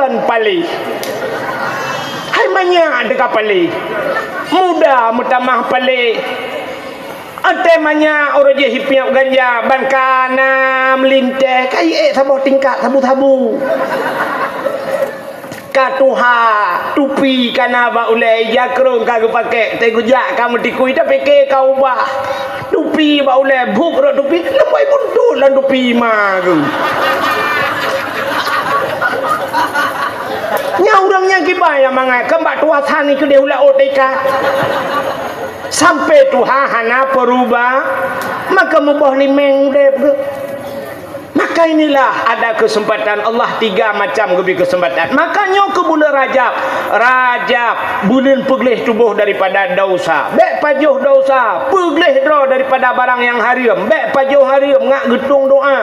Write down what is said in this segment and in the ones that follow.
Jan pali. Hai banyak dekat pali. Muda mutamah pali. Ate banyak orang je hipiak ganja bankana melinteh kai sabah tingkat tabu-tabu. Katuha tupi kana ba ulai jakrong ka pakai te gujak kamu tikui ta peke kau bah. Tupi ba ulai buk ro tupi lembai buntu lan tupi ma ke. Nya orangnya gibaya mangai kembak tua tani ke dia ulah oteka. Sampai Tuhan hana perubah maka mubah limeng dep ke. Maka inilah ada kesempatan Allah 3 macam lebih kesempatan. Makanya ke bulan Rajab bulan peglih tubuh daripada dosa. Bek pajuh dosa, peglih draw daripada barang yang haram. Bek pajuh haram ngak getung doa.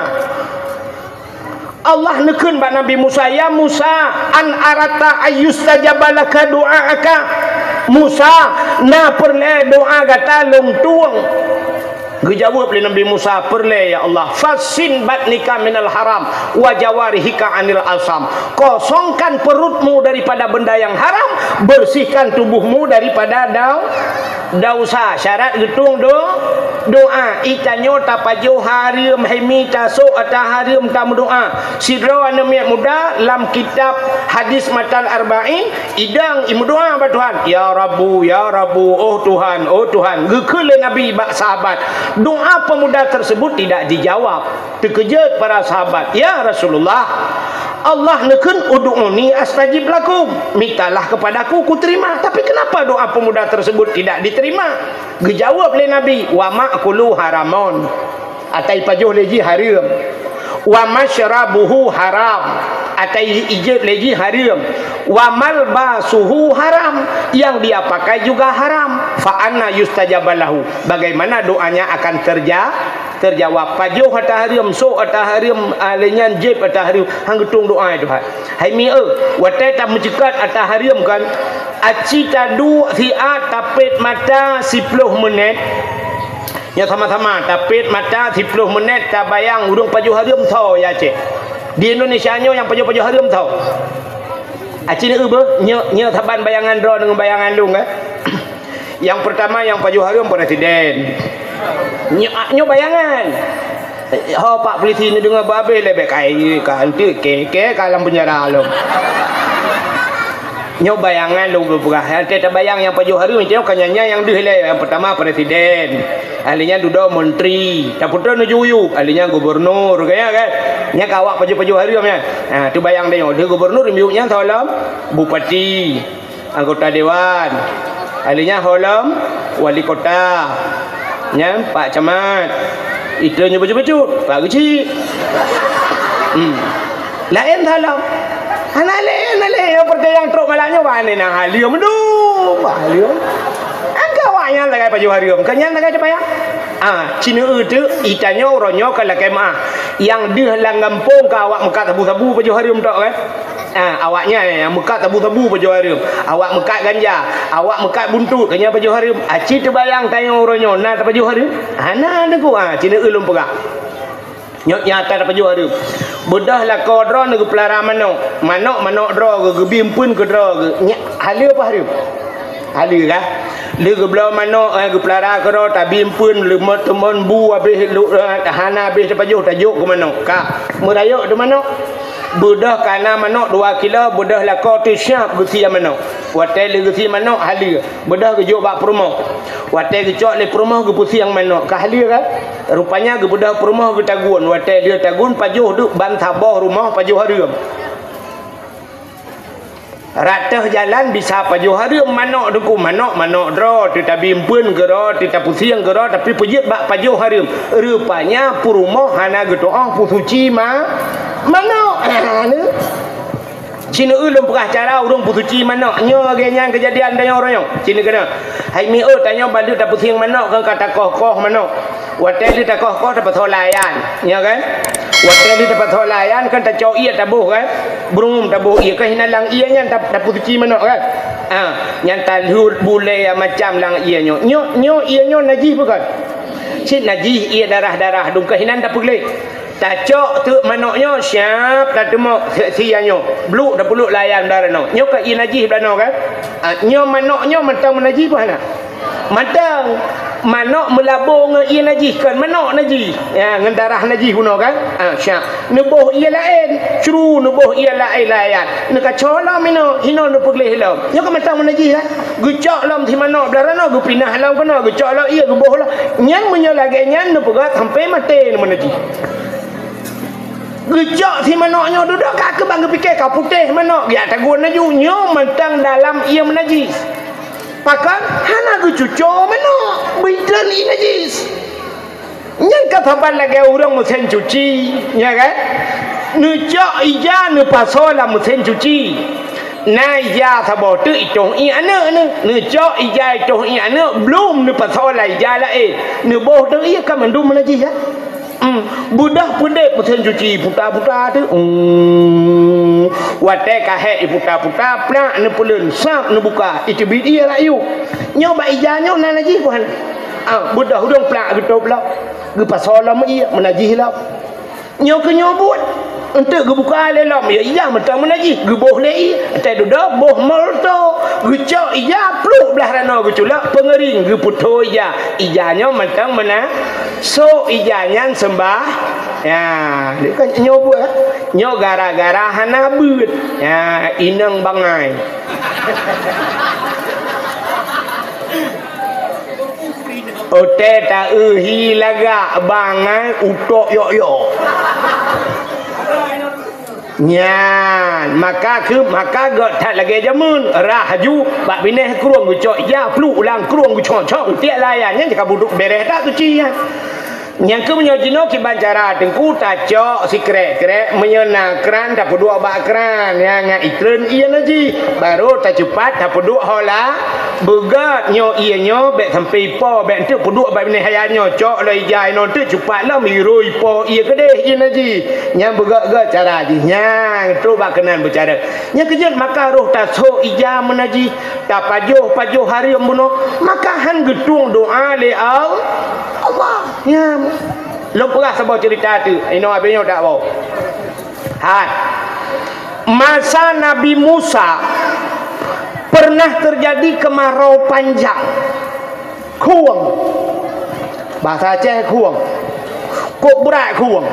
Allah nekun ba Nabi Musa, ya Musa an arata ayyustajabalaka du'aaka. Musa na perle doa kata long tuang. Dijawab oleh Nabi Musa, perle ya Allah, fasin batnika minal haram wa jawarihika anil asam. Kosongkan perutmu daripada benda yang haram, bersihkan tubuhmu daripada dosa. Syarat getung doa itanyo tapajo harim hemi taso atah harim tam doa sidra anamiat muda lam kitab hadis matan arba'in idang imu doa ba Tuhan, ya Rabbu oh Tuhan gekele Nabi bak sahabat. Doa pemuda tersebut tidak dijawab. Terkejut para sahabat, ya Rasulullah, Allah nekun ud'uni astajib lakum, mintalah kepadaku ku terima. Tapi kenapa doa pemuda tersebut tidak diterima? Dijawab oleh Nabi, wa ma'kulu haramon, atai pajuh leji haram, wa masyrabuhu haram, atai ijib leji haram, wa malbasuhu haram, yang dia pakai juga haram. Fa anna yustajabalahu, bagaimana doanya akan terjawab? Pajuh atah haram, so atah haram, alenyan jib atah haram, hang getung doa itu hai mi watai tak mencekat atah haram kan aci tadu siat tapit mata 10 menit. Ya sama-sama tapit mata 10 menit tak bayang urung pajuh haram tau ya cik. Di Indonesia nyo yang pajuh haram tau. Aci ni nyo taban bayangan draw dengan bayangan lung Yang pertama yang pajuh haram presiden. Nyo bayangan. Pak polisi ni dengar babe lebih kai kanti keke kalam penjara lo. Nyo bayangan lu berah. Kita bayang yang pajuh haram itu kanyanya yang dihilai. Yang pertama presiden. Ahlinya duduk menteri. Tak putra nu juyu. Ahlinya gubernur kaya kan. Nya kawak pajuh haram nya. Ha tu bayang dia. Dia gubernur miuknya tolong bupati, anggota dewan. Ahlinya holam wali kota. Nya Pak Camat. Itu nya baju-baju Pak Kecil. Lain tolong. Anale yang percaya yang truk malaknya wani nang halium du. Halium. Angka wanya lagai pajuh haram. Kanyan lagai apa ya? Cina itu itanyo ronyo kalau kemah yang dia langampung ke awak mekat tabu-tabu pajuh haram tak kan? Awaknya yang mekat tabu-tabu pajuh haram. Awak mekat ganja, awak mekat buntut kanya pajuh haram. Aci terbayang tanya ronyo na pajuh haram. Ana deku Cina ulum pegak. Nyok nyata dapat jual dia. Bedah lah kau draw nak pelara manok draw ke bimpun ke draw ke. Halia apa halia? Halia kah? Dia ke belah manok ke pelara ke draw tak bimpun lemot teman bu habis hana habis dapat jual tajuk ke manok kah? Merayuk tu manok. Bedah kana manok 2 kilo, bedah lah kau tu siap gesi manok. Watai le gesi manok halia. Bedah ke jok bak perumah. Watai ke cok le perumah ke pusiang manok. Kah halia kan? Rupanya ke bedah perumah ke tagun. Watai dia tagun pajuh tu ban tabah rumah pajuh haram. Ratah jalan bisa pajuh haram manok duku manok draw tetapi impun ke draw tetapi pusiang ke draw tapi pejit bak pajuh haram. Rupanya perumah hana ke doa pusuci manok. Cina ulum perah cara urung pusuci manok. Nyo agaknya kejadian tanya orang yang Cina kena. Hai mi tanya balik tak pusing manok ke kata koh manok. Watai dia tak koh dapat holayan. Ya kan? Watai dia dapat holayan kan tak cau ia tabuh kan? Burung tabuh ia kan hinalang ia nya tak pusuci manok kan? Yang talhud bule macam lang ia nyo. Nyo ia nyo najis bukan? Cik najis ia darah-darah dum kehinan tak boleh. tak cok tu manoknya siap dah temu sianyo bluk dah peluk layan darano nyo ka najis belano kan nyo manoknya mentang menajis apa nak matang manok melabur dengan ia najis kan manok najis ya dengan darah najis guna kan siap nubuh ia lain curu nubuh ia lain layan nak cola mino hino nu pergi hilau nyo ka mentang menajis kan gucak lam si manok belarano gu pindah lam kena gucak lam ia gu boh lah nyang menyolage nyang nu pegat sampai mati nu menajis gejak si manoknya duduk kak bang fikir kau putih manok ya tak guna nyo mentang dalam ia menajis pakan hana gucuco manok bidan ini najis nyang kata lagi orang mesin cuci ya kan nujak ija nu pasola mesin cuci na ija sabo tu itong i ana nujak ija itong i ana belum nu pasola ija lain nu boh tu ia kan mandum menajis ya budak pendek mesin cuci putar-putar tu watai kahet putar-putar plak ne pulen sap ne buka itu bidi lah you nyo ba ijanyo na najis puan budak hudung plak gitu pula ge pasolam ia menajis lah nyo ke nyobut untuk ge buka lelam ya iya mentang menajis ge boh lei tai duduk boh molto ge cok iya pluk belah rano ge culak pengering ge puto iya ijanyo mentang mena so ijanyan sembah ya dia kan nyobut nyo gara-gara hana beut ya inang bangai ote ta uhi laga bangai utok yok-yok nyan maka got tak lagi jamun rahaju bak bineh keruang gucok ya pluk ulang keruang gucok tiak layannya jika buduk beres tak tu cian yang ke menyojino ki bancara tengku tacok si krek menyena kran tak peduk bak kran ya ngai ikren iya naji baru tak cepat tak peduk hola begat nyo iya nyo bek sampai po bek tu peduk bak bineh hayanyo cok lai jai non tu cepat lah mirui po iya kedeh iya naji nyang begat cara ji nyang tu bak kenan bercara yang kejut maka roh tak so ija menaji tak pajuh hari embuno maka han gedung doa le Allah ya lupa sebab cerita tu ino abinyo tak bau masa Nabi Musa pernah terjadi kemarau panjang kuang bahasa Aceh kuang kok berat kuang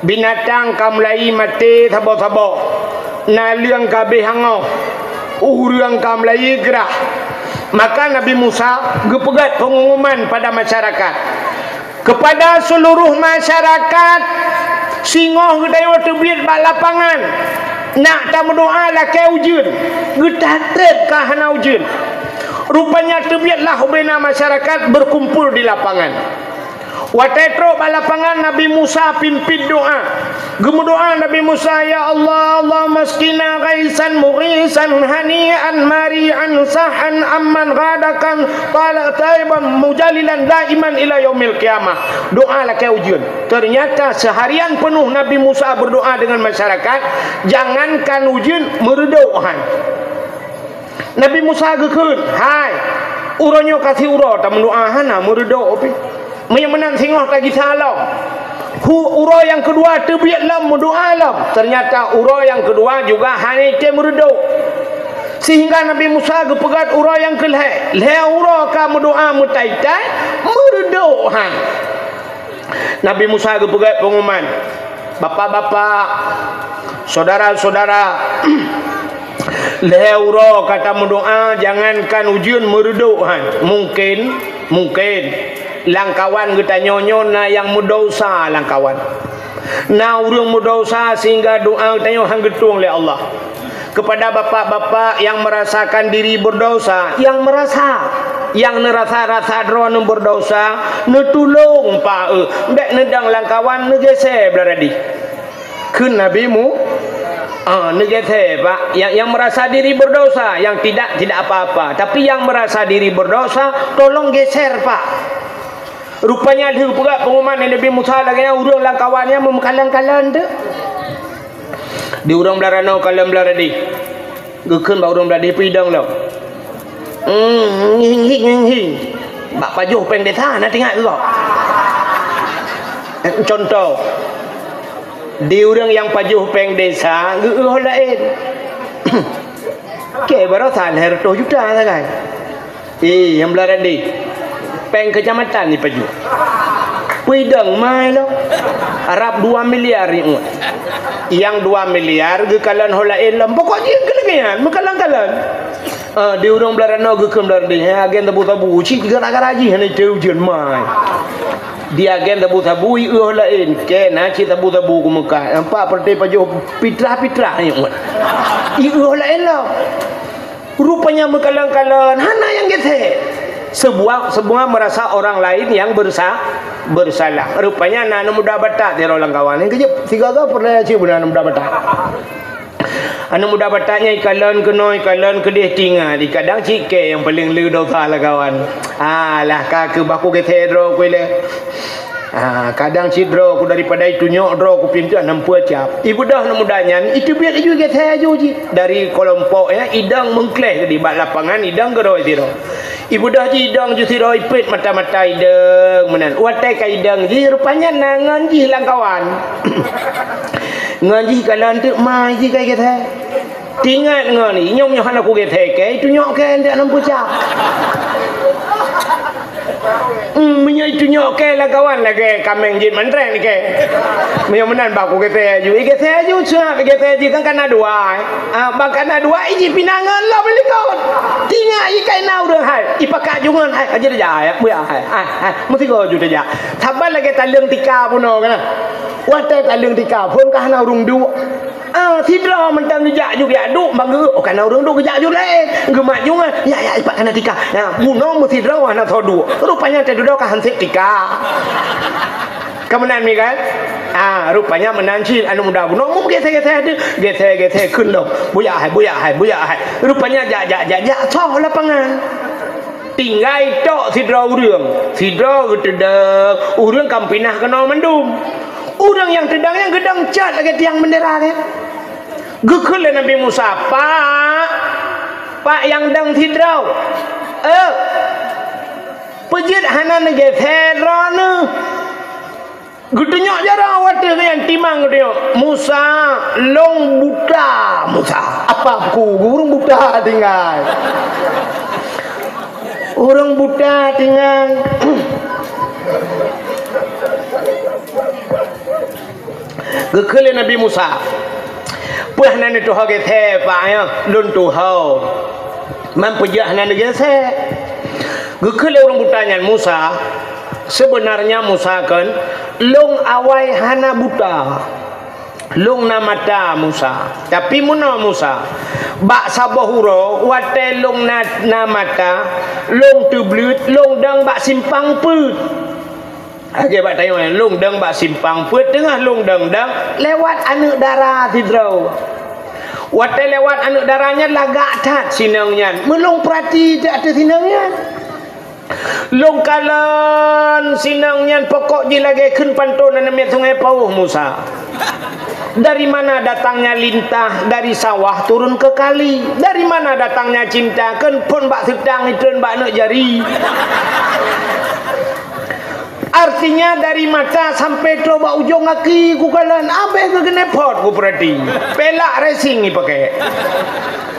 binatang kamlai mati sabok-sabok na liang kabeh hangau urang kamlai gerah maka Nabi Musa gepegat pengumuman pada masyarakat kepada seluruh masyarakat singoh gedai waktu biat bak lapangan nak tak berdoa lah ke ujun getatet kah hana ujun rupanya terbiatlah bina masyarakat berkumpul di lapangan watetro bak lapangan Nabi Musa pimpin doa gemudoa Nabi Musa ya Allah Allah maskina ghaisan mughisan hanian mari'an sahan amman ghadakan talak taiban mujalilan daiman ila yaumil qiyamah doa lah ke ujun ternyata seharian penuh Nabi Musa berdoa dengan masyarakat jangankan ujun meredohan Nabi Musa gekun hai uronyo kasih uro tak mendoa hana meredo opi menang singoh lagi salam uro yang kedua terbiat lam berdoa lam ternyata uro yang kedua juga hanya meredo sehingga Nabi Musa gepegat uro yang keleh uro ka berdoa mutaitai meredo Nabi Musa gepegat pengumuman bapak-bapak saudara-saudara uro kata berdoa jangankan ujian meredo mungkin langkawan kita nyonyo na yang mudosa langkawan na urang mudosa sehingga doa kita hang getung oleh Allah kepada bapak-bapak yang merasakan diri berdosa yang nerasa drone berdosa netulung pa bek nedang langkawan negese beradi keun nabimu negese pak yang merasa diri berdosa yang tidak apa-apa tapi yang merasa diri berdosa tolong geser pak. Rupanya dia pula pengumuman Nabi Musa lagi urang langkawannya memkalang-kalang tu. Di urang belarano kalam belaradi. Gekeun ba urang beladi pidang lah. Hing. Bak pajuh peng desa nak tengok juga. Contoh Di orang yang pajuh peng desa geueuh lain. Ke baru salher 2 juta lah kan. Yang belara di peng kecamatan ni pajuh. Widang mai lo. Arab 2 miliar ni. Yang 2 miliar gekalan holain lam. Pokoknya gelegean, mekalan-kalan. Di orang belara no gekem belara di. Agen tabu-tabu cik gara-gara ji hana teu jen mai. Dia agen tabu-tabu ieuh lain kena ci tabu-tabu ku Mekah nampak partai pajuh fitrah-fitrah ni ieuh lain lah rupanya mekalan-kalan hana yang gethe sebuah merasa orang lain yang bersalah rupanya anak muda batak ti orang kawan ni kejap 3 ke pernah ci anak muda batak anak muda bataknya ikalan kedih tinggal di kadang cike yang paling lu dosa lah kawan lah kakek baku gethe dro ku le kadang cidro aku daripada itu nyok dro aku pintu 60 cap ibu dah mudanya itu biar juga saya ji dari kelompok ya idang mengkleh di bak lapangan idang gero tiro ibu dah ji idang ju tiro ipit mata-mata idang menan watai ka idang ji rupanya nangan ji lang kawan ngaji kalan tu mai ji kai kita tingat ngani nyom nyohan aku gethe ke itu nyok ke ndak 60 cap punya itu nyok ke lah kawan lah ke kameng jin mandreng ni ke punya menan baku kete aju suap kete aju kan kana dua bakana dua iji pinangan lah beli kawan tinggal ikai nau dah hai ipaka jungan hai aja dah ya buya hai mesti go ju dah thabal lagi talung tika puno kana wate talung tika pun kah nau rung du tidra mentang gejak juga duk bangga kana urang duk gejak ju le gemak jungan ya ipak kana tika puno mesti tidra wana thodu rupanya tadi dah hansip tika kemenan mi kan rupanya menanci anu muda buno mu gethe kun lo buya hai rupanya jak soh lapangan tinggal tok sidra urang gedeg urang kampinah kena mendum urang yang tedang yang gedang cat lagi tiang bendera kan gekul Nabi Musa pak yang dang sidra pejit hana nege therana gudunyok jara wate yang timang gudunyok Musa long buta Musa apa ku urang buta tinggal urang buta tinggal gekele Nabi Musa puh nan tu hage the pa ya lun tu hau man pejit hana nege the gekele orang butanya Musa sebenarnya Musa kan long awai hana buta long na mata Musa tapi muna Musa bak sabahuro wate long na mata long tu blut long dang bak simpang put aja bak tanya long dang bak simpang put tengah long dang lewat anu darah tidrau wate lewat anu darahnya lagak tat sinangnya melong perhati tak ada sinangnya long kalan sinangnya pokok je lagi kun pantun namanya sungai Pauh Musa dari mana datangnya lintah dari sawah turun ke kali dari mana datangnya cinta kan pun bak sedang itu bak nak jari artinya dari mata sampai coba ujung kaki ku kalan abeh ke genepot ku perhati pelak racing ni pakai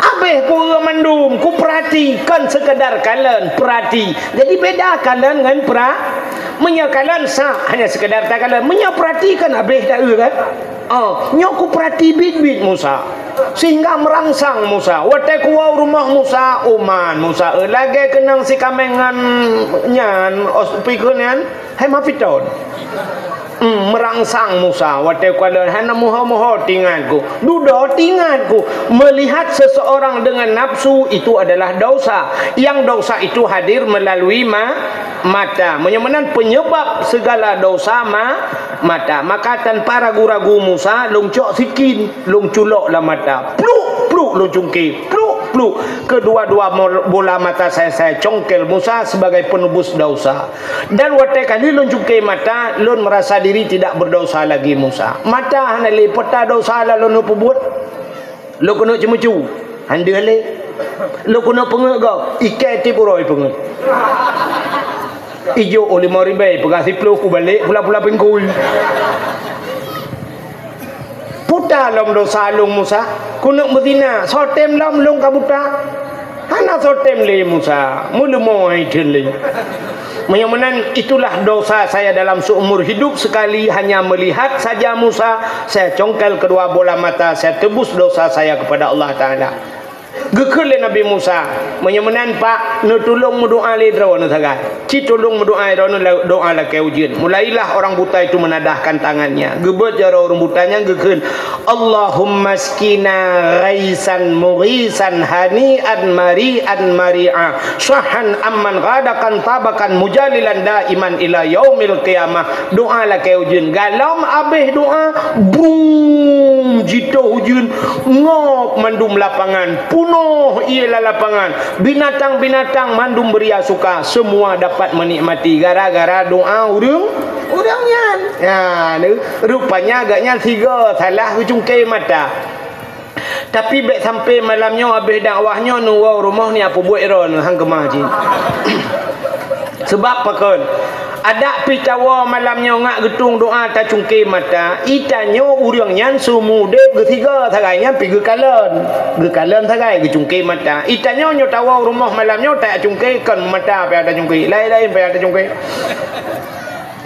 abeh ku mendum ku perhati kan sekedar kalan perhati jadi beda kalan dengan menyakalan sah hanya sekedar tak kalan menyaperhatikan abeh tak kan nyok ku perhati bit Musa sehingga merangsang Musa wate ku rumah Musa uman Musa lagi kenang si kamengan nyan ospikeun hai mafiton merangsang Musa wate ku ada hana moho tinganku dudo tinganku melihat seseorang dengan nafsu itu adalah dosa yang dosa itu hadir melalui mata menyamanan penyebab segala dosa mata maka tanpa ragu-ragu Musa lungcok sikin lungculok lah mata pluk lungcungki pluk kedua-dua bola mata saya congkel Musa sebagai penebus dosa dan wate kali lungcungki mata lun merasa diri tidak berdosa lagi Musa mata hanali peta dosa la lun pebut lu kena cemucu handale lu kena pengegau ikai tipuroi pengen ijo oleh maribai pegasi pelu ku balik pula pengkul kabuta lom dosa long Musa kunuk berzina sotem lom long kabuta hana sotem le Musa mulu moi le menyamanan itulah dosa saya dalam seumur hidup sekali hanya melihat saja Musa saya congkel kedua bola mata saya tebus dosa saya kepada Allah Ta'ala gekul Nabi Musa menyamanan pak nu tolong berdoa le draw nu sagai ci tolong berdoa draw nu doa la ke ujian mulailah orang buta itu menadahkan tangannya gebet jara orang butanya gekul Allahumma skina ghaisan mughisan hani'an mari'an mari'a syahan amman ghadakan tabakan mujalilan daiman ila yaumil qiyamah doa la ke ujian galam abih doa bum jito ujian ngop mandum lapangan punuh ialah lapangan binatang-binatang mandum beria suka semua dapat menikmati gara-gara doa urangnya ya rupanya agaknya 3 salah cungkai mata tapi baik sampai malamnya habis dakwahnya nu rumah ni apa buat ron hang kemah je sebab pakon ada picawa malamnya ngak getung doa ta cungkai mata itanyo urangnya sumudep ketiga sagainya pi gekalan sagai gecungkai mata itanyo nyo tawa rumah malamnya tak cungkai kan mata pe ada cungkai lain-lain pe ada cungkai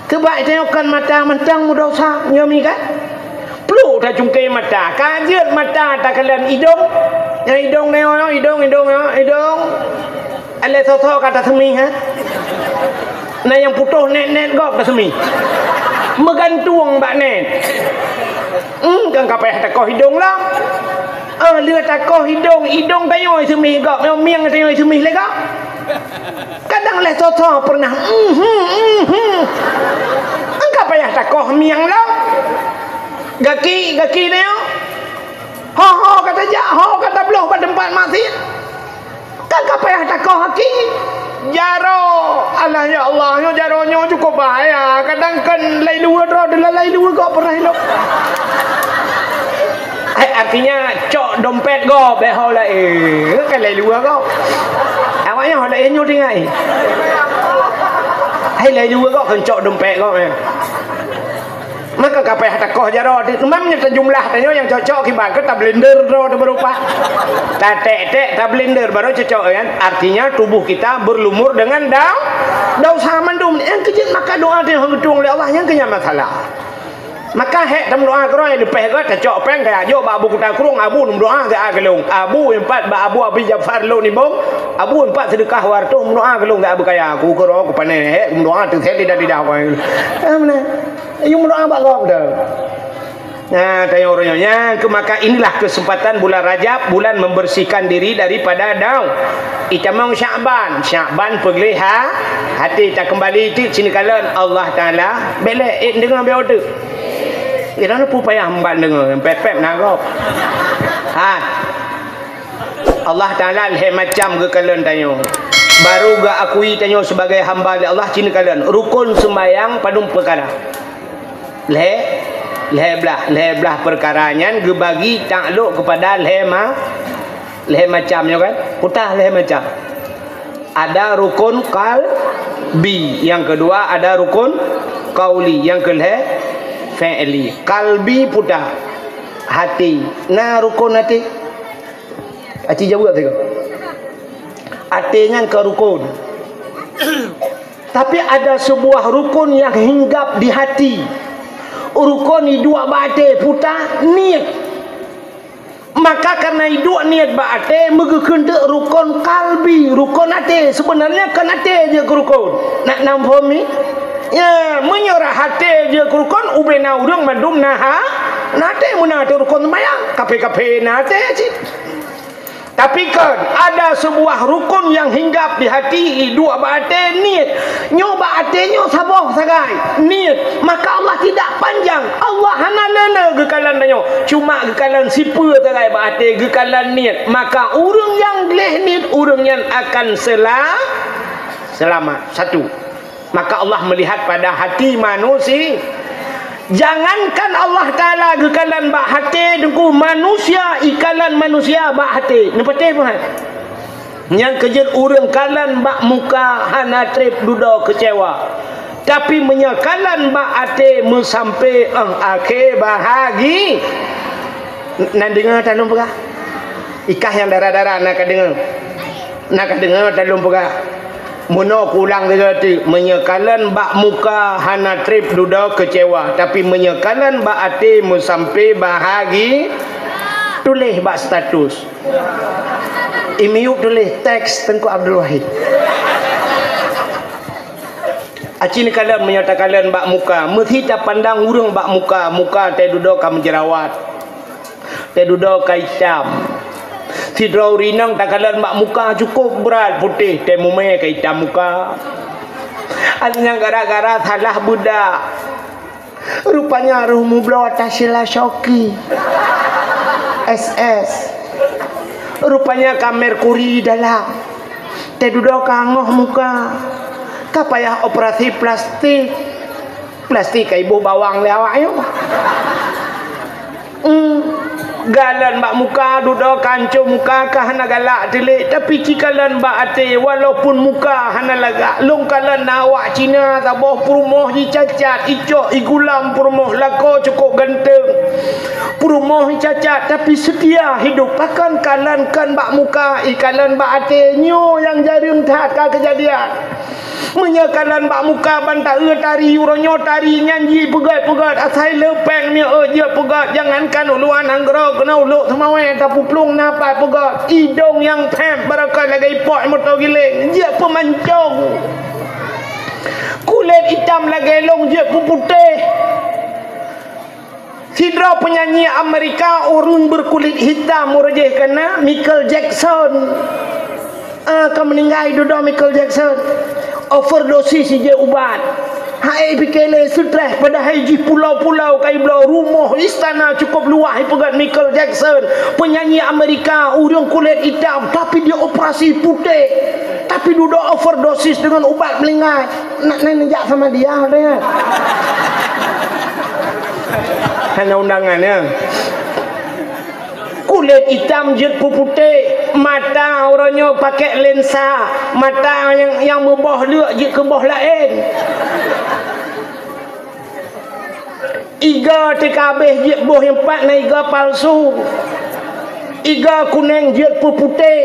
kebaik tengok kan mata mentang dosa nyomi kan perlu ta cungkai mata kajet mata ta kalian hidung yang hidung neo hidung ale soso kata semi ha nah yang putus net gop dah semi megantung bak net kan kapeh takoh hidung lah lừa takoh hidung tayo semi gop miang tayo semi le gop kadang le soso pernah angka payah takoh miang lah gaki neo ho kata ja ho kata belah pada tempat mati kan kapayah takoh haki jaro Allah ya Allah yo jaronyo cukup bahaya kadang kan lai dua ro adalah lai dua kok pernah hidup artinya cok dompet go be ho la kan lai dua kok awaknya ho la nyo tingai lai dua kok kan cok dompet kok maka kapayah takoh jaro memangnya jumlah tanyo yang cocok kibat ke tak blender ro berupa tak tek tak blender baru cocok kan artinya tubuh kita berlumur dengan dosa mandum yang kejut maka doa dia hengtung oleh Allah yang kenya masalah maka hek dalam doa kerong yang lepeh ke cocok peng kayak jo ba abu kita kurung abu doa ke agelung abu empat ba abu abi Jafar lo ni bong abu empat sedekah warto doa gelung ke abu kaya aku kerong ku panai hek doa tu saya tidak wai mana yung doa ba gop dah nah tayo orangnya maka inilah kesempatan bulan Rajab bulan membersihkan diri daripada daun itamang Sya'ban perliha hati tak kembali itu sini kalian Allah Taala belek dengan beode ira lu payah hamban dengar pep nagop Allah Taala le macam ke kalian tanyo baru ga akui tanyo sebagai hamba Allah cina kalian rukun sembahyang padum perkara leblah perkaranya gebagi takluk kepada leh macamnya kan putah leh macam ada rukun qalbi yang kedua ada rukun qauli yang kelih fi'li qalbi putah hati nah rukun hati jawab tadi hatinya ke rukun tapi ada sebuah rukun yang hinggap di hati rukun dua bate putah niat maka karena dua niat bate megekeun rukun kalbi rukun hati sebenarnya kan hati je rukun nak namphami ya menyerah hati je rukun ubena urang mandum naha nate munate rukun sembahyang kape nate sih tapi kan ada sebuah rukun yang hinggap di hati dua bate niat nyoba hatinya saboh sagai niat maka Allah tidak panjang Allah hanana gekalan tanyo cuma gekalan sipu sagai bate gekalan niat maka urang yang leh niat urang yang akan selamat satu maka Allah melihat pada hati manusia jangankan Allah Ta'ala gekalan bak hati dengku manusia ikalan manusia bak hati ni petih pun yang kejut urang kalan bak muka hana trip duda kecewa tapi menyakalan bak hati sampai akhir bahagi Nak dengar talung pegah. Ikah yang darah-darah nak dengar. Nak dengar talung pegah. Muno kulang dia tu menyekalan bak muka hana trip duda kecewa tapi menyekalan bak hati mu sampai bahagi tulis bak status. Imiuk tulis teks Tengku Abdul Wahid. Aci ni kalian menyatakan kalian bak muka mesti tak pandang urang bak muka teh duda kamu jerawat. Teh duda ka hitam. Si draw rinang tak kalian bak muka cukup berat putih teh mume ka hitam muka. Adanya gara-gara salah budak. Rupanya ruhmu blow tasila Shoki. SS. Rupanya ka merkuri dalam. Teh duda kangoh muka. Ka payah operasi plastik. Plastik ka ibu bawang le awak yo. Galan bak muka duda kancu muka ka hana galak telik tapi cikalan bak ate walaupun muka hana lagak long kalan awak Cina tabah perumoh ji cacat icok igulam perumoh lako cukup ganteng perumoh cacat tapi setia hidup pakan kalan kan bak muka ikalan bak ate nyo yang jaring tak ka kejadian menyakalan bak muka bantak tari uronyo tari nyanyi pegat-pegat asai lepeng mi je pegat jangankan uluan anggera kena uluk semawe tapi plung napai pegat hidung yang pem barakai lagi ipok motor giling je pemancung kulit hitam lagi long je putih. Sidra penyanyi Amerika orang berkulit hitam murjeh kena Michael Jackson. Kamu meninggal duda Michael Jackson overdosis je ubat hai pikele stres pada haji pulau-pulau kai belau rumah istana cukup luas pegat Michael Jackson penyanyi Amerika orang kulit hitam tapi dia operasi putih tapi duda overdosis dengan ubat melingat nak nejak sama dia dengan hanya undangannya kulit hitam jet putih mata orangnya pakai lensa mata yang membah lek je ke bawah lain iga TKB je boh yang empat na iga palsu iga kuning jet putih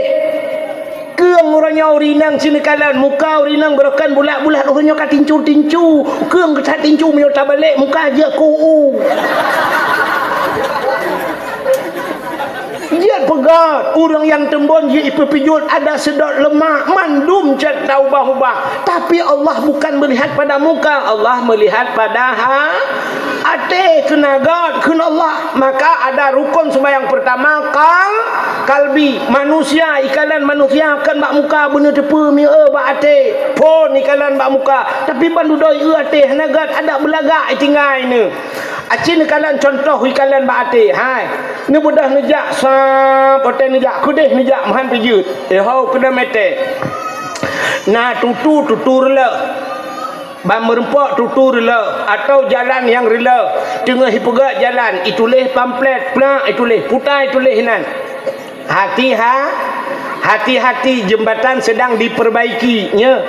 keung orangnya urinang sini kalan muka urinang berokan bulat-bulat orangnya ka tincu-tincu keung ke tincu menyota balik muka je kuu dia pegat orang yang tembon dia ipepijut ada sedot lemak mandum cat taubah-ubah tapi Allah bukan melihat pada muka Allah melihat pada hati kenagat kena Allah maka ada rukun sembahyang pertama kalbi manusia ikalan manusia akan bak muka bener tepe mi bak hati pun ikalan bak muka tapi bandu doi hati nagat ada belagak tinggal ni acin ikalan contoh ikalan bak hati hai ni budah nejak poten nejak kudeh nejak mahan pijut hau kena mete nah tutu rela ban merempok tutu rela atau jalan yang rela tengah hipegat jalan itulah pamflet plak itulah putai itulah hinan hati-hati jembatan sedang diperbaikinya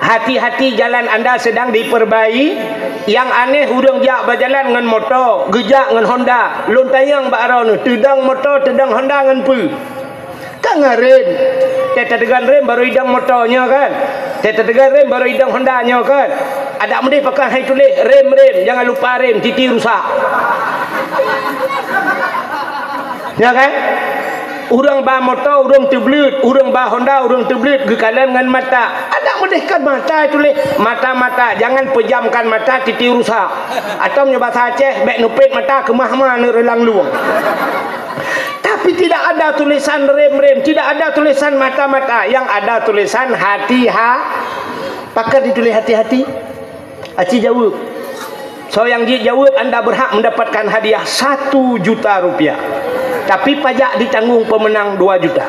hati-hati jalan anda sedang diperbaiki yang aneh hurung jak berjalan dengan motor gejak dengan Honda lontayang bak arau ni tedang motor tedang Honda dengan pu kan rem teta tegan rem baru idang motornya kan teta tegan rem baru idang Hondanya kan ada mendih pakai hai tulis rem jangan lupa rem titi rusak ya kan urang ba motor urang teblut urang ba Honda urang teblut gekalan dengan mata ada mendihkan mata tulis mata jangan pejamkan mata titi rusak atau punya bahasa Aceh bek nupit mata kemah-mah ni relang luang tapi tidak ada tulisan rem tidak ada tulisan mata yang ada tulisan hati pakai ditulis hati-hati aci jawab so yang jawab anda berhak mendapatkan hadiah 1 juta rupiah tapi pajak ditanggung pemenang 2 juta.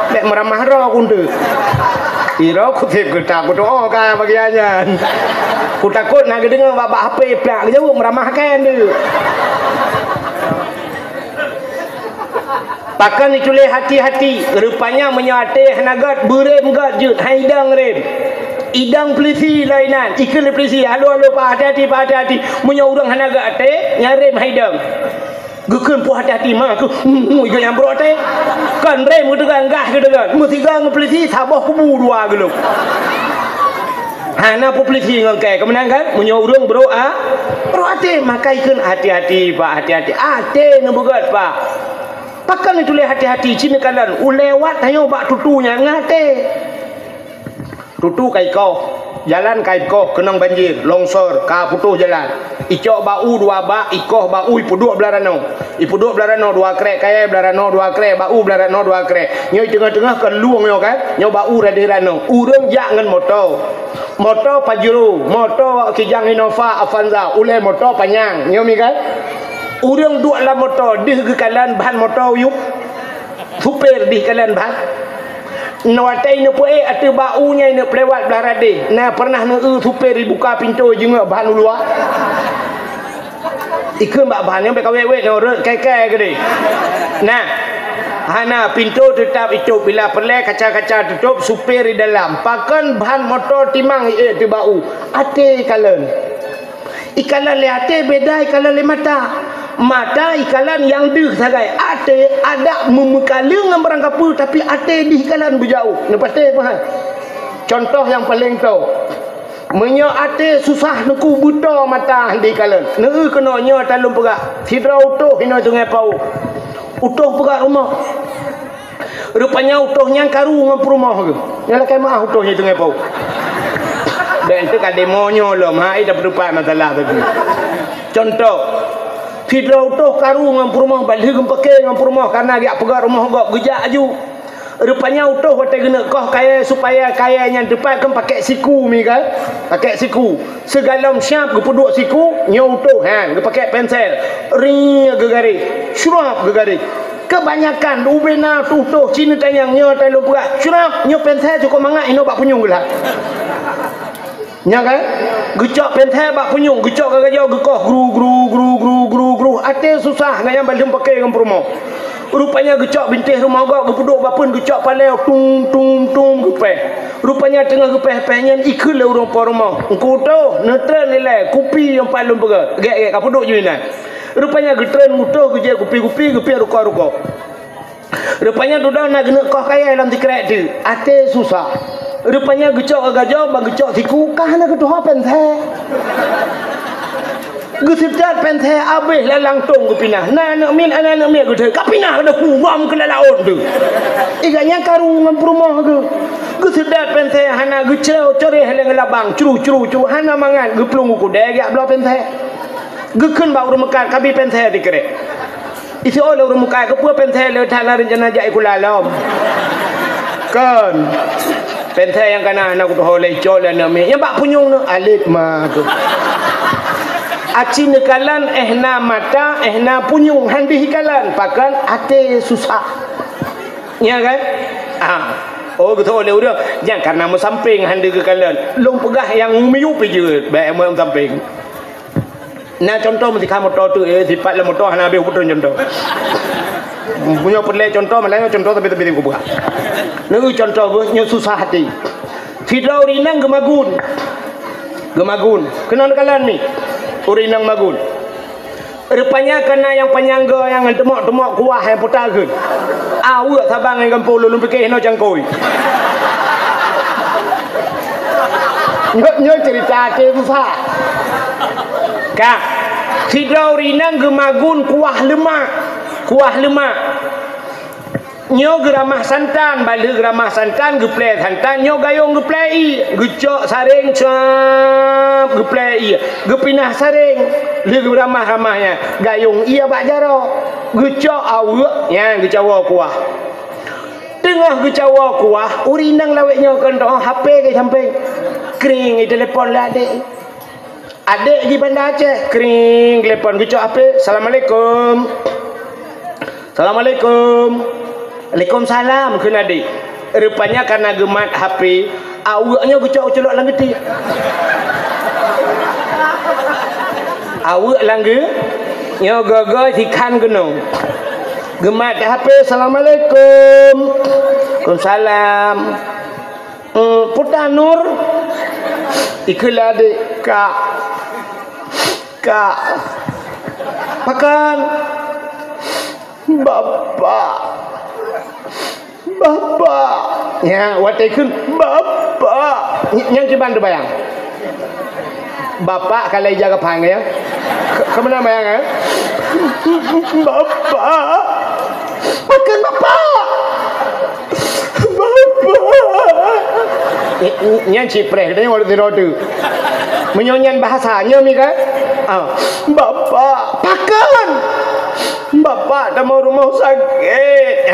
Nek meramah roh kunde. Iro kutip kita doa kan bagiannya. Ku takut nak dengar babak HP plak jauh meramahkan dia. Pakan ditulis hati-hati rupanya menyate hanagat berem gat jut haidang rem. Idang polisi lainan ikut polisi halo pak hati-hati punya orang hanagat te nyarem haidang Gekeun pu hati-hati mah ke ieu yang bro teh. Kan rem tu ganggah ke dengan. Mesti gang peliti sabah kubu dua geluk. Hana pu peliti ngangkai kemenang kan? Munyo urang bro Bro hati makaikeun hati-hati Pak, hati-hati. Ate ngebugat Pak. Pakan itu le hati-hati cina kalan ulewat ayo bak tutunya ngate. Tutu kai kau. Jalan kai kau kenang banjir, longsor, ka putuh jalan. Icok bau dua bak, ikoh bau ipuduk belarano. Ipuduk belarano dua krek kaya belarano dua krek, bau belarano dua krek. Nyo tengah-tengah kan luang yo kan. Nyo bau radirano. Urang jak ngan motor. Motor Pajero, motor Kijang Innova Avanza, ule motor panjang. Nyo mi kan? Urang dua lah motor, di ke kalan bahan motor yuk. Supir di kalan bahan. Nawatai ne poe atu baunya ne pelewat belarade. Nah pernah ne supir dibuka pintu jeung bahan luar. Ikeun bak bahan yang bekawet-wet no kai-kai gede. Nah, hana pintu tetap itu bila perle kaca-kaca tutup supir di dalam. Pakan bahan motor timang tu bau. Ate kalan. Ikalan le ate beda ikalan le mata. Mata ikalan yang deh sagai. Ate ada memekali dengan barang kapur tapi ate di ikalan berjauh. Lepas tu apa? Contoh yang paling tahu. Menyo ate susah neku buta mata di ikalan. Neu kena nyo talung perak. Hidra utuh hino sungai pau. Utuh perak rumah. Rupanya utuhnya karu dengan rumah ke. Nyala kai mah utuhnya sungai pau. Dan itu kan demonyo loh. Hai dah berupa masalah tadi. Contoh Fidra utuh karu dengan rumah balik pakai dengan rumah karena dia pegang rumah gak gejak aju. Rupanya utuh watai kena kau kaya supaya kaya yang depan kan pakai siku mi kan. Pakai siku. Segalam siap ke puduk siku nyo utuh kan. Dia pakai pensel. Ring gegari. Syurap gegari. Kebanyakan ubena tuh Cina tayang nyo talung perak. Syurap nyo pensel cukup mangat ino bak punyung lah. Nya kan? Gecok penthe bak punyung, gecok gajau gekoh gru. Ate susah ngayam balem pakai dengan promo. Rupanya gecok bintih rumah gak gepuduk bapun gecok paleo tung gepeh. Rupanya tengah gepeh-pehnya ikut le urang po rumah. Engko tu neutral nilai kupi yang palung pega. Gek kapuduk je ni. Rupanya getren mutuh geje kupi ruko. Rupanya tu dah nak kena koh kaya dalam tikrek tu. Ate susah. Rupanya gecok gajau bang gecok siku kahana ketuha penthe. Gesedat penthe abih lalang tong gepinah. Nak min anak min gede. Kapinah ada kuam ke laut tu. Iganya karu ngan rumah ke. Gesedat penthe hana gecau coreh leng labang curu hana mangan geplung ku degak bla penthe. Gekeun bau remekan kabi penthe dikerek. Isi oleh remekan ke pu penthe le tanah rencana jai kulalom. Kan penthe yang kana nak tu holai colan nami yang bak punyung no alit ma tu aci nekalan ehna mata ehna punyung handi hikalan pakan ate susah nya kan oh gitu oleh udah jangan karena mau samping handi kekalan long pegah yang miu je baik mau samping nah contoh mesti kamu motor tu sifat le motor hana habis putus contoh punya perle contoh malangnya contoh tapi ku buka. Neu contoh nya susah hati. Fidra urinang gemagun. Kenal kalian ni? Urinang magun. Rupanya kena yang penyangga yang temok kuah yang putakeun. Awak sabang yang kampung lulun pikir no jangkoi. Nyo cerita ke susah. Kak, Fidra urinang gemagun kuah lemak. Nyo geramah santan, balik geramah santan, geplay santan, nyo gayung geplay, gecok saring cap, geplay, gepinah saring, le geramah-ramahnya, gayung iya bak jaro, gecok awak, ya gecawa kuah. Tengah gecawa kuah, urinang laweknya kan doa HP ke samping, kering telepon lah adik di Banda Aceh, kering telepon gecok HP, Assalamualaikum. Waalaikumsalam kena adik. Rupanya karena gemat HP, awaknya gecok-celok lang geti. Awak lang ge, nyo gaga ikan genong. Gemat HP, Assalamualaikum. Waalaikumsalam. Putar Nur. Ikulah adik, Kak. Makan. Bapak. Bapak. Ya, watai kun bapak. Yang ciban tu bayang. Bapak kalau jaga pang ya. Kemana bayang ya? Bapak. Makan bapak. Bapak. Yang cipreh dia orang tirodu. Menyonyan bahasanya mi kan? Bapak, pakan. Bapak dah mau rumah sakit.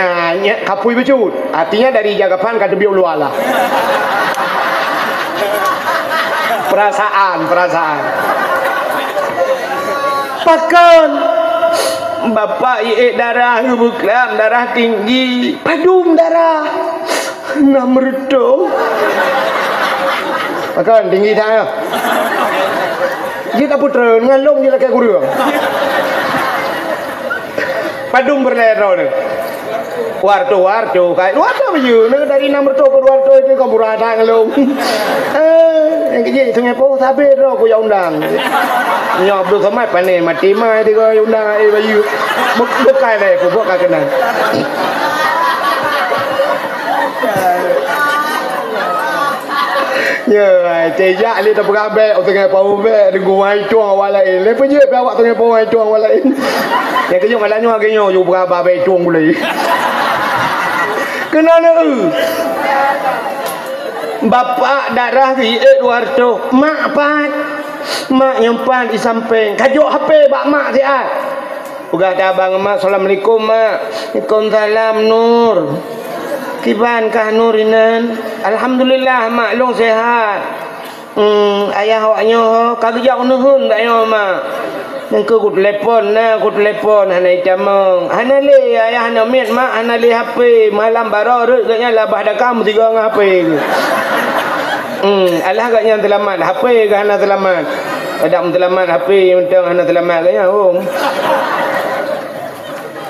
Kapui becut. Artinya dari jagapan kata biar luala. Perasaan. Pakan. Bapak darah bukan darah tinggi. Padum darah. Namredo. Pakan tinggi tak ya? Dia tak putra dengan long dia lagi guru. Padum berlero ni. Warto kai. Warto baju ni dari Namredo ke Warto itu kau berada ngelong. Yang kecil sungai po sabe ro ku yang undang. Nyok du samai pane mati mai di ko undang baju. Bukai le ku buat kakenan. Ya, cejak li tak berabe tengah pau be dengu wai tuang awak lain. Lepas je pe awak tengah pau wai tuang awak lain. Yang kejo kalanya agenyo yo berabe be tuang boleh. Kenana Bapak darah di Warto. Mak pat. Mak nyempan di samping. Kajuk HP bak mak siat. Uga abang mak assalamualaikum mak. Waalaikumsalam Nur. Kiban kah Nurinan? Alhamdulillah mak long sehat. Ayah awaknya kerja nuhun tak yo mak. Nang ku telefon hanai camang. Hanale ayah hana met mak hanale HP malam baro rut katnya labah dah kamu tiga ngah HP. Alah katnya selamat HP ke hana selamat. Ada selamat HP mentang hana selamat katnya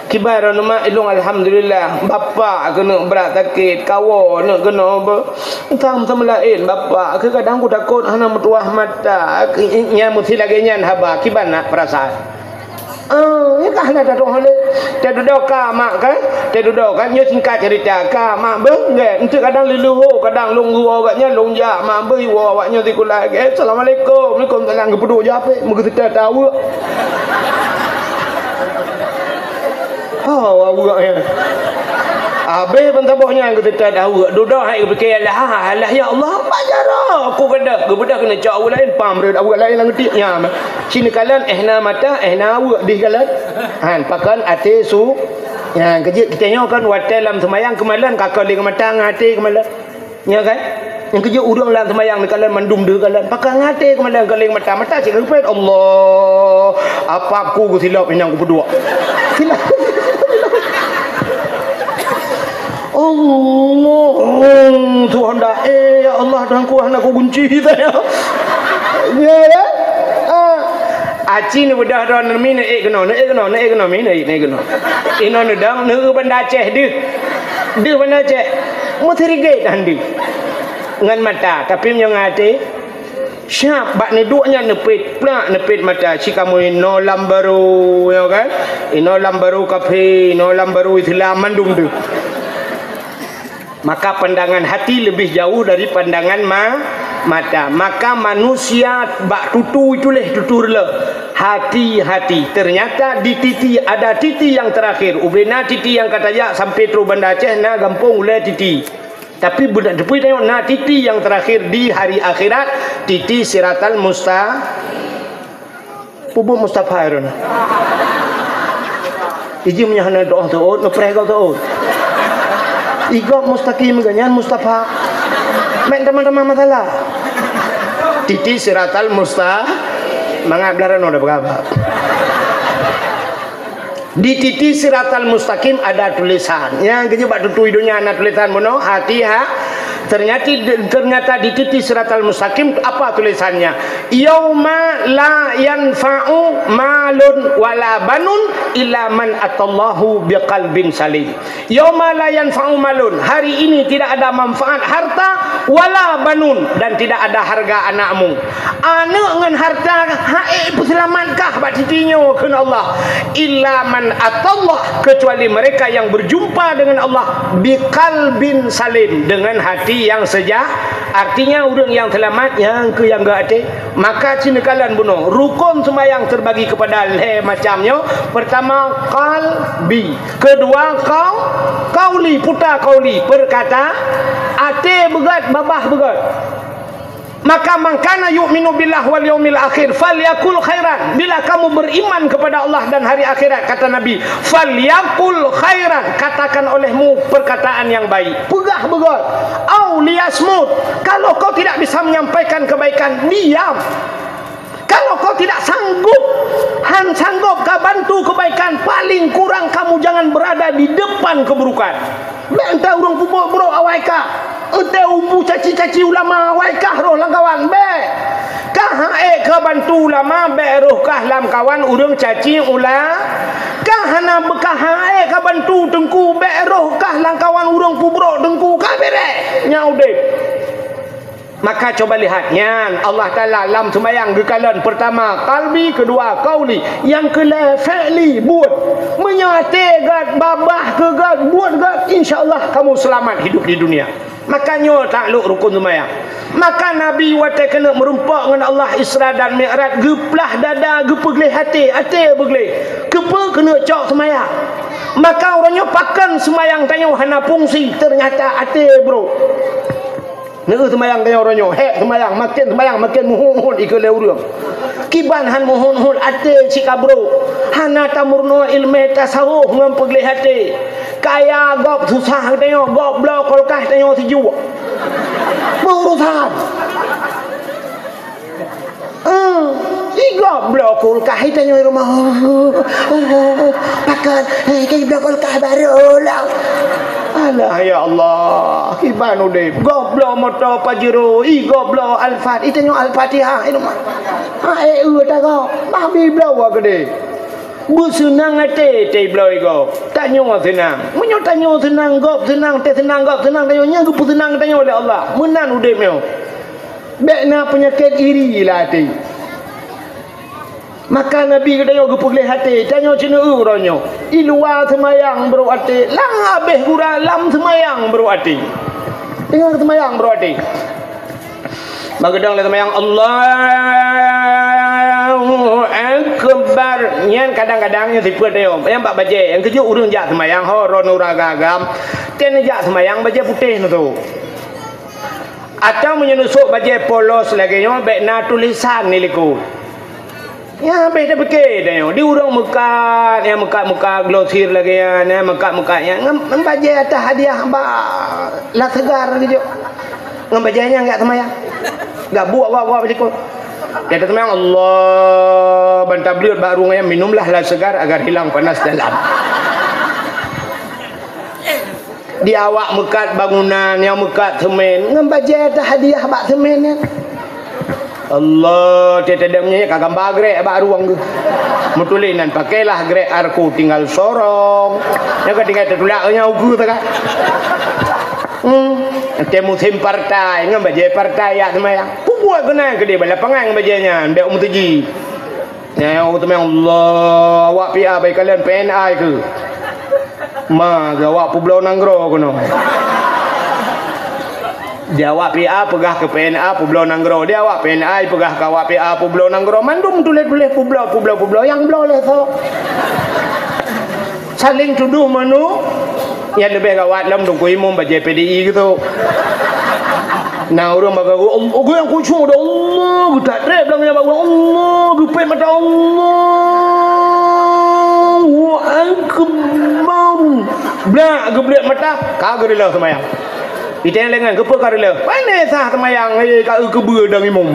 Kibar mak ilung alhamdulillah. Bapak kena berat sakit, kawan nak kena apa? Entah lain bapak. Kadang aku takut hana metuah mata. Nya mesti lagi nyan haba kibar nak perasaan. Ya kah nak datang hale. Tedudok ka mak kan? Tedudok kan nya singkat cerita ka mak bengge. Ente kadang leluhu, kadang lunggu awaknya longjak mak beri awaknya dikulai. Assalamualaikum. Waalaikumsalam kepeduk je apa? Muka kita tahu. Awaknya. Habis pentabahnya kita tahu. Duduk hai fikir lah ya Allah bajarah. Aku kedak kena cak awak lain pam red awak lain lang getiknya. Sini kalian ehna mata ehna awak di kalian. Han pakan ate su. Yang kejik kita kan hotel dalam semayang kemalan kakak dengan matang hati kemalan. Ya kan? Yang kerja urang dalam semayang kalian mandum de kalian pakai ngate kemalan kalian mata cik rupet Allah apa aku silap ini aku berdua. Silap. Allah Tuhan dah ya Allah dan ku anak ku kunci saya. Ya ya. Aci ni bedah ron mi ne kena mi ne kena. Ino ne dang ne benda ceh de benda ceh. Mutirigate handi. Ngan mata tapi yang ngate siap bak ne duanya nepit mata si kamu no lambaru ya kan. Ino lambaru kafe, no lambaru Islam mandum de. Maka pandangan hati lebih jauh dari pandangan mata. Maka manusia bak tutu itulah tutur le. Hati-hati. Ternyata di titi ada titi yang terakhir. Ubena titi yang kata ya sampai tru benda Aceh na gampung le titi. Tapi budak depu tengok na titi yang terakhir di hari akhirat titi siratal Pubu Mustafa Harun. Iji menyahana doa tuut, ngepreh kau tuut. Igok mustaqim ganyan Mustafa. Mek teman-teman masalah. Titi siratal mengablaran udah berapa? Di titi siratal mustaqim ada tulisan. Yang kejebak tutu hidupnya ada tulisan mono hati Ternyata di titik siratal mustaqim apa tulisannya? Yauma la yanfa'u malun wala banun illa man atallahu biqalbin salim. Yauma la yanfa'u malun, hari ini tidak ada manfaat harta wala banun, dan tidak ada harga anakmu. Anak dengan harta haik selamatkah bak titinya kena Allah? Illa man atallah, kecuali mereka yang berjumpa dengan Allah biqalbin salim, dengan hati yang sejak. Artinya orang yang selamat yang ke yang gak ada. Maka cina kalian bunuh rukun sembahyang terbagi kepada macamnya. Pertama qalbi, kedua qauli, putar qauli, perkata, ate begat, babah begat. Maka mangkana yu'minu billah wal yaumil akhir falyakul khairan. Bila kamu beriman kepada Allah dan hari akhirat, kata Nabi, falyakul khairan, katakan olehmu perkataan yang baik. Pegah begot. Au liyasmut, kalau kau tidak bisa menyampaikan kebaikan, diam. Kalau kau tidak sanggup kau bantu kebaikan, paling kurang kamu jangan berada di depan keburukan. Entah urang pubuk-buruk awaika, entah umbu caci-caci ulama awaika roh lang kawan be. Kah ke bantu ulama be roh kah lam kawan urang caci ulah. Kah hana bekah ke bantu dengku be roh kah lang kawan urang pubuk dengku kah bere nyau dep. Maka coba lihatnya Allah Ta'ala dalam sembahyang gekalan, pertama kalbi, kedua kauli, yang kedua fi'li, buat menyate gad babah ke gad buat gad, insya-Allah kamu selamat hidup di dunia. Makanya takluk rukun sembahyang. Maka Nabi watai kena merumpak dengan Allah Isra dan Mi'raj, geplah dada, gepegleh hati begleh, gepe kena cok sembahyang. Maka orangnya pakan sembahyang tanya hana fungsi, ternyata hati bro. Neu sembahyang tanya orangnya, sembahyang makin muhun ikut urang. Kiban han muhun ate si kabro. Hana tamurno ilmu tasawuf ngam pegleh hati. Kaya gop susah tanya, gop blok kolkah tanya siju. Berurusan. Igop blok kolkah tanya rumah. Pakan kaya blok kolkah baru lah. Alah ya Allah, kiban udah goblok motor pajero, goblok Al-Fat, itanya Al-Fatihah itu mah. Tak kau, babi blow gede. Bersenang hati teh blow go. Tanya senang, menyo tanya senang gop senang teh senang gop senang tanya nya gupu senang tanya oleh Allah. Menan udah meo. Bekna penyakit iri lah hati. Maka Nabi katanya gepegleh hati, tanya cina uronyo. Iluar semayang bro hati, lang habis gura lam semayang bro hati. Dengar semayang bro hati. Bagedang le semayang Allahu Akbar. Nyan kadang-kadangnya tipe teo. Yang bak baje, yang keju urang jak semayang ho ronura gagam. Ten jak semayang baje putih tu. Atau menyenusuk baje polos lagi nyo bekna tulisan ni liku. Ya beda bekeh dah. Di urang Mekah, yang Mekah glosir lagi ya, Mekah yang ngambaje atas hadiah ba la segar gitu. Ngambajanya enggak semayang. Enggak buat begitu. Dia kata semayang Allah bantabliut baru ngaya minumlah la segar agar hilang panas dalam. Di awak mekat bangunan yang mekat semen, ngambaje atas hadiah bak semennya. Allah tetedamnya kagak bagrek abak ruang tu. Mutulinan pakailah grek arku tinggal sorong. Yang ketinggal tertulaknya ugu tu kan. Nanti musim partai, ngambaje partai ya semayang. Buat kena ke dia balapangan ngambajenya, mbak mutuji. Ya utama Allah, awak pia baik kalian PNI ke. Ma gawak Pulau Nanggro kono. Dia awak PA pegah ke PNA Pulau Nanggro, dia awak PNA pegah ke awak PA Pulau Nanggro, mandum tulis-tulis pulau yang boleh so. Saling tuduh manu yang lebih gawat dalam dong imam baca PDI gitu. Nah orang baga gue yang kucung dah Allah, gue tak trep bilangnya baga Allah, gue pay mata Allah. Akbar. Blak gue beli mata, kagak rela semayang. Kita yang lengan kepa karela. Mana sah semayang kat kebur dang imam.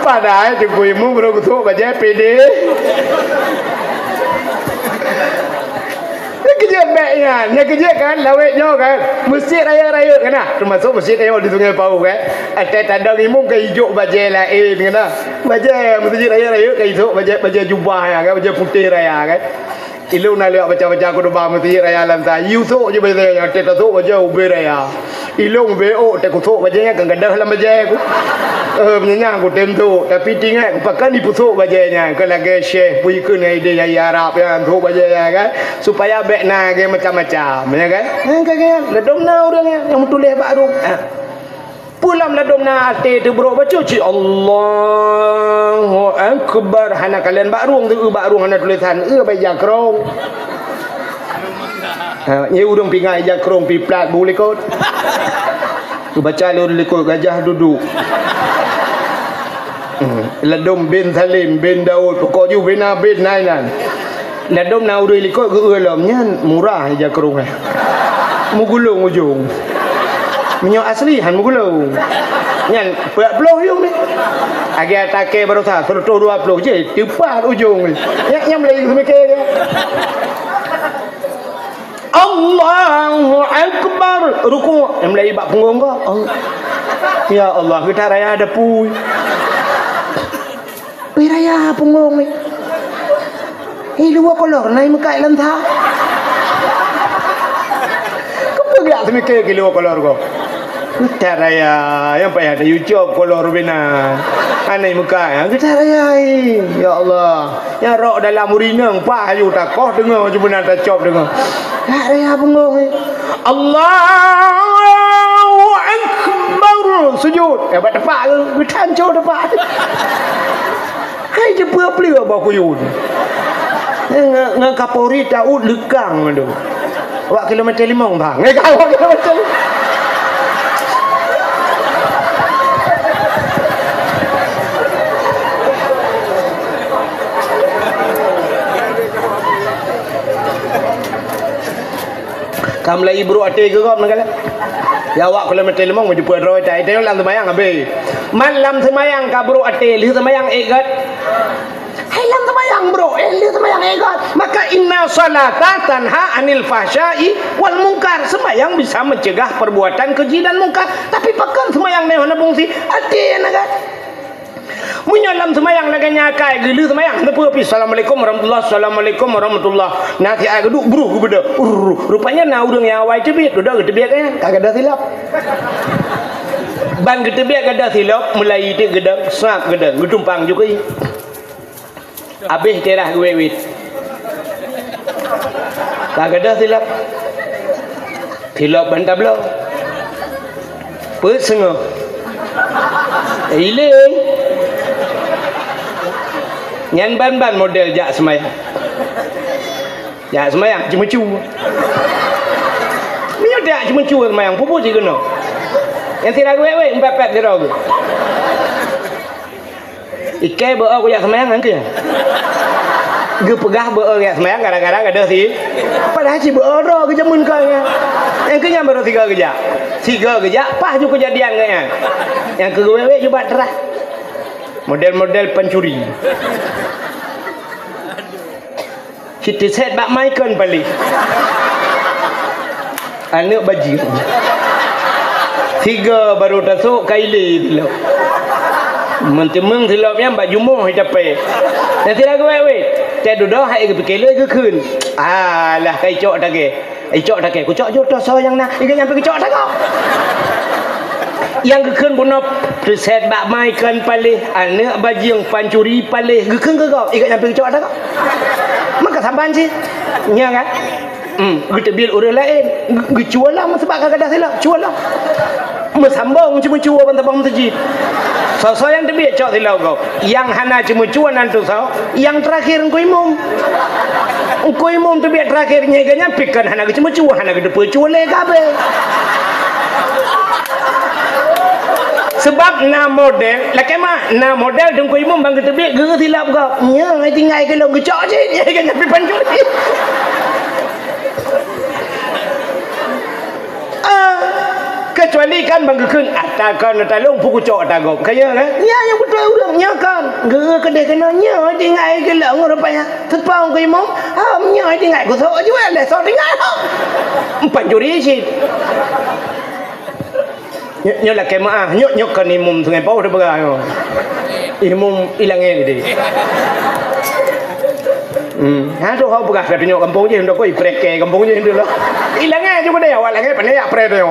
Padahal cikgu imam baru kutuk baca PD. Kerja baiknya yang kerja kan lawetnya kan masjid raya-raya kan nah termasuk masjid yang di Sungai Pau kan ada tanda imam ke hijau baju lain kan nah baju masjid raya-raya ke hijau baju jubah ya kan baju putih raya kan ilu nak lihat baca-baca aku dah masjid raya alam tak yusuk je baju yang tak tu baju ubir raya ilu beo tak kusuk bajunya kan gadah dalam baju aku menyenang aku tentu tapi tinggal aku pakai di pusuk bajunya ke lagi syekh punya ke ni dia yang Arab yang tu baju kan supaya bekna ke macam-macam ya kan kan ladumna orang yang tulis baru pulang ladumna ate tu bro baca ci Allahu akbar hana kalian baru tu baru hana tulisan baja krong ni udang pingai ja krong pi plat boleh kau tu baca lu likut gajah duduk ladum bin Salim bin Daud pokok ju bin Abid nainan ladum na urui likut ke ulamnya murah ja krong mugulung ujung minyak aslihan mugulung nyan 40 yung ni agak take baru sah 120 je tepat ujung ni yang lagi semikir dia Allahu akbar ruku yang lagi bak punggung kau ya Allah kita raya ada pui raya punggung ni luar kolor naik muka lantah kau pergi semikir ke luar kolor kau kita raya yang payah ada YouTube kolor bina anai muka yang kita raya ya Allah yang rok dalam murinang pak ayu takoh dengar cuma nak cop dengar tak raya punggung Allahu akbar sujud buat tepat ke tancur tepat hai je pelua bawa kuyun dengan Kapolri Daud lekang tu awak kilometer 5 bang awak kilometer kamu lagi bro ate ke kau nak ya awak kalau metel lemong maju puan roy tai tengok lam semayang abe malam semayang ka bro ate li semayang egat hai lam semayang bro li semayang egat maka inna salata tanha anil fahsya'i wal munkar semayang bisa mencegah perbuatan keji dan munkar tapi pekan semayang ne hana fungsi ate naga menyalam semayang laganya kai gelu semayang depa pi assalamualaikum warahmatullahi nanti ai duduk bro beda rupanya na urang yang awai tebit duduk tebit kan kagak ada silap ban tebit kada silap mulai ti gedang sak gedang gedumpang juga habis terah wewit kagak ada silap bantah belah pesengah ileng nyan ban model jak semayang cuma cu ni ada cuma cu semayang pupu je kena yang tidak wewe empet dia ragu ikai beo aku jak semayang kan ke ge pegah beo jak semayang kadang-kadang ada sih padahal si beo ro ke jamun kau yang kenyang baru 3 kejap pas juga kejadian kayaknya yang ke wewe coba terah model-model pencuri kita set bak Michael balik anak baju 3 baru tasuk kaili dulu mentemeng silapnya baju moh capai nanti lagu wewe tak duduk hai ke pikir ke kun alah kai cok tak ke ku cok jodoh so yang nak ikan nyampe ku cok tak kau yang gekun punop set bak Michael palih anak baju yang pancuri palih gekun ke kau ikan nyampe ku cok tak kau maka sampan sih nya kan kita bil orang lain gecual lah sebab kagak ada silap cual lah mesambung cuma cual bantabang masjid so yang tebik cok silap kau yang hana cuma cuan nantu so yang terakhir engkau imum tebik terakhirnya ganya pikan hana cuma cuan hana ke depan cual le kabel sebab na model lakema na model dengko imam bang ketebik ge silap kau nya ngai tinggal ke lo gecok je nya kan nyampe pancuri kecuali kan bangkeun atakan talung puku cok tagop kaya kan nya yang betul urangnya kan ge kedai kenanya dingai gelang rupanya tetpang ke imam nya dingai ko so jual le so dingai empat juri sih nyok lah kemah nyok kan imam sungai pau de berah imam ilangnya gitu tu kau bekas dah tunjuk kampung je hendak kau iprek ke kampung je hendak ilangnya cuma dia awak lagi pandai apre tu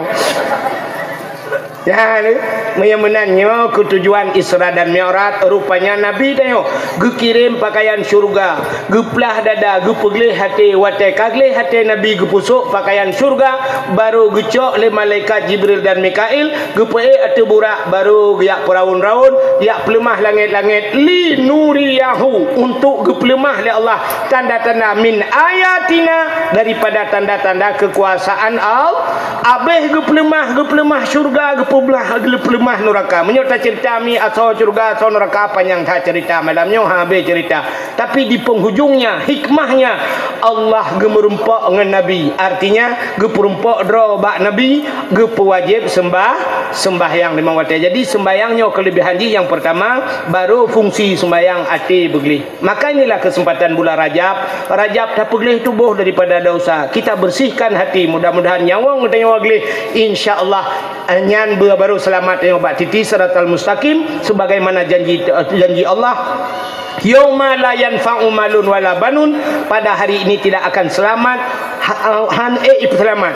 ya ni menyenangnya ketujuan Isra dan Mi'raj rupanya Nabi dah gekirim pakaian syurga geplah dada gepegleh hati wate kagleh hati Nabi gepusuk pakaian syurga baru gecok le malaikat Jibril dan Mikail gepee atu burak baru yak peraun-raun yak pelemah langit-langit li nuriyahu untuk gepelemah le Allah tanda-tanda min ayatina daripada tanda-tanda kekuasaan Allah abeh gepelemah syurga gepelemah neraka menyerta cerita mi asal syurga asal neraka panjang tak cerita malamnya habis cerita tapi di penghujungnya hikmahnya Allah gemerumpak dengan Nabi artinya geperumpak drobak Nabi gepewajib sembahyang lima waktu jadi sembahyangnya kelebihan dia yang pertama baru fungsi sembahyang hati begli maka inilah kesempatan bulan Rajab tak begli tubuh daripada dosa kita bersihkan hati mudah-mudahan nyawang nyawa gli insyaallah anyan baru selamat yang obat titi siratal mustaqim sebagaimana janji Allah yauma la yanfa'u malun wala banun pada hari ini tidak akan selamat selamat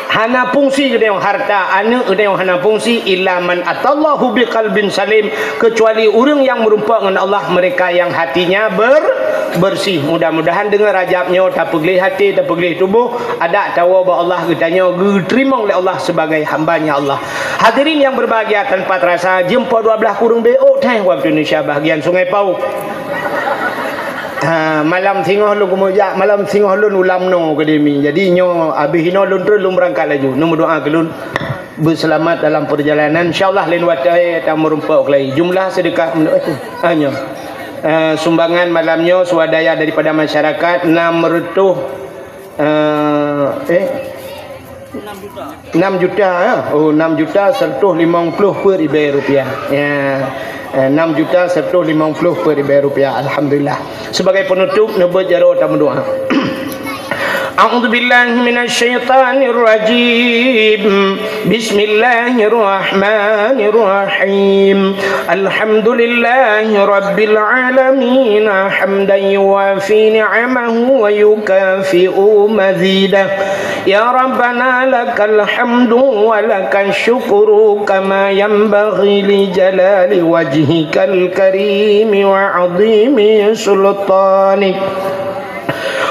hana fungsi dengan harta anak dengan hana fungsi illa man atallahu biqalbin salim kecuali orang yang merumpak dengan Allah mereka yang hatinya bersih mudah-mudahan dengan Rajabnya tak pergi hati tak pergi tubuh ada tahu bahawa Allah katanya diterima oleh Allah sebagai hambanya Allah hadirin yang berbahagia tanpa terasa jumpa 12 kurung BO teh waktu Indonesia bahagian Sungai Pau malam tengah lu kemudian malam tengah lu ulam no akademi jadi nyo habis hino lu terus lu berangkat laju nu doa ke lu berselamat dalam perjalanan insyaallah lain waktu kita merumpak lagi jumlah sedekah hanya sumbangan malamnya swadaya daripada masyarakat 6 juta ya. Oh 6 juta 150 per rupiah ya 6 juta 150 per rupiah alhamdulillah sebagai penutup nebut jaro tamu doa A'udzu billahi minasy syaithanir rajim. Bismillahirrahmanirrahim. Alhamdulillahi rabbil alamin hamdan yuwafi ni'amahu wa yukafi'u mazidah. Ya rabbana lakal hamdu wa lakal syukru kama yanbaghi li jalali wajhikal karim wa 'azimi sultanik.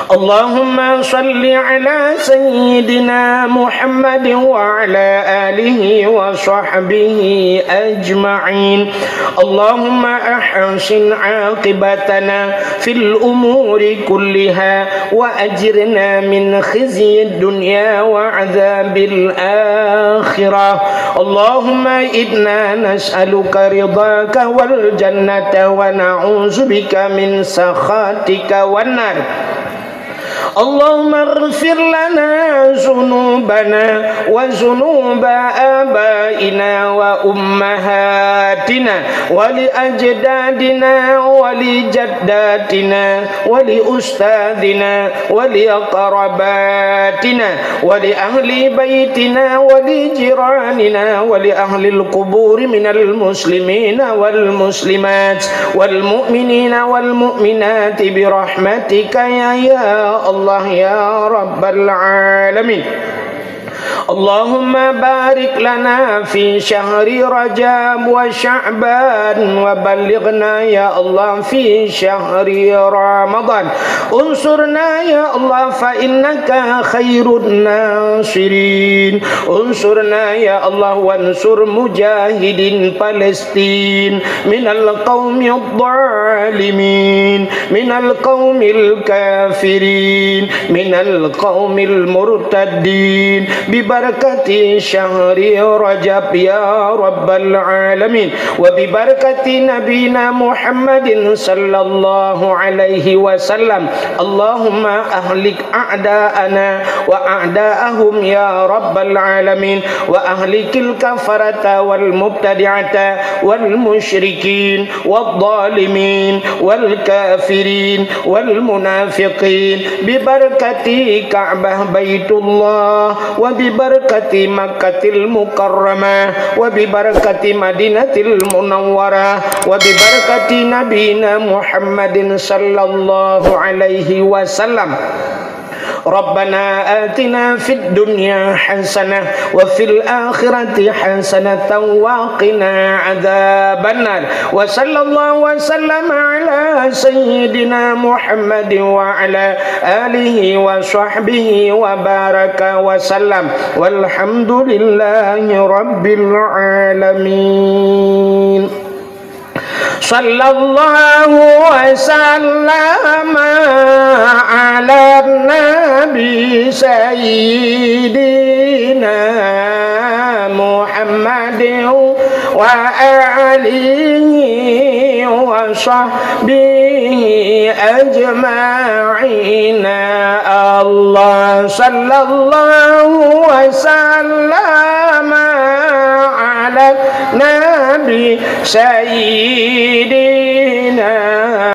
اللهم صل على سيدنا محمد وعلى آله وصحبه أجمعين اللهم أحسن عاقبتنا في الأمور كلها وأجرنا من خزي الدنيا وعذاب الآخرة اللهم إنا نسألك رضاك والجنة ونعوذ بك من سخطك والنار اللهم اغفر لنا ذنوبنا وذنوب آبائنا وأمهاتنا ولأجدادنا ولجداتنا ولأستاذنا ولأقرباتنا ولأهل بيتنا ولجيراننا ولأهل القبور من المسلمين والمسلمات والمؤمنين والمؤمنات برحمتك يا الله يا رب العالمين اللهم بارك لنا في شهر رجب وشعبان وبلغنا يا الله في شهر رمضان انصرنا يا الله فإنك خير الناصرين انصرنا يا الله وانصر مجاهدين فلسطين من القوم الظالمين من القوم الكافرين من القوم المرتدين barakati syahri Rajab ya rabbal alamin wa bi barakati nabiyina Muhammadin sallallahu alaihi wasallam. Allahumma ahlik a'da'ana wa a'da'ahum ya rabbal alamin wa ahlikil kafarata wal mubtadi'ata wal musyrikin wal zalimin wal kafirin wal munafiqin bi barakati Ka'bah Baitullah wa bi barakati Makkatil Mukarramah wa bi barakati Madinatil Munawwarah wa bi barakati nabiyina Muhammadin sallallahu alaihi wasallam. Rabbana atina fid dunya hasanah wa fil akhirati hasanatan wa qina adzabannar. Wa sallallahu wa sallama ala sayyidina Muhammadin wa ala alihi wa sahbihi wa baraka wa sallam. Walhamdulillahi rabbil alamin. Sallallahu wa sallama ala nabi sayyidina Muhammadin wa alihi wa sahbihi ajma'ina. Allah sallallahu wa sallama ala nabi sayyidina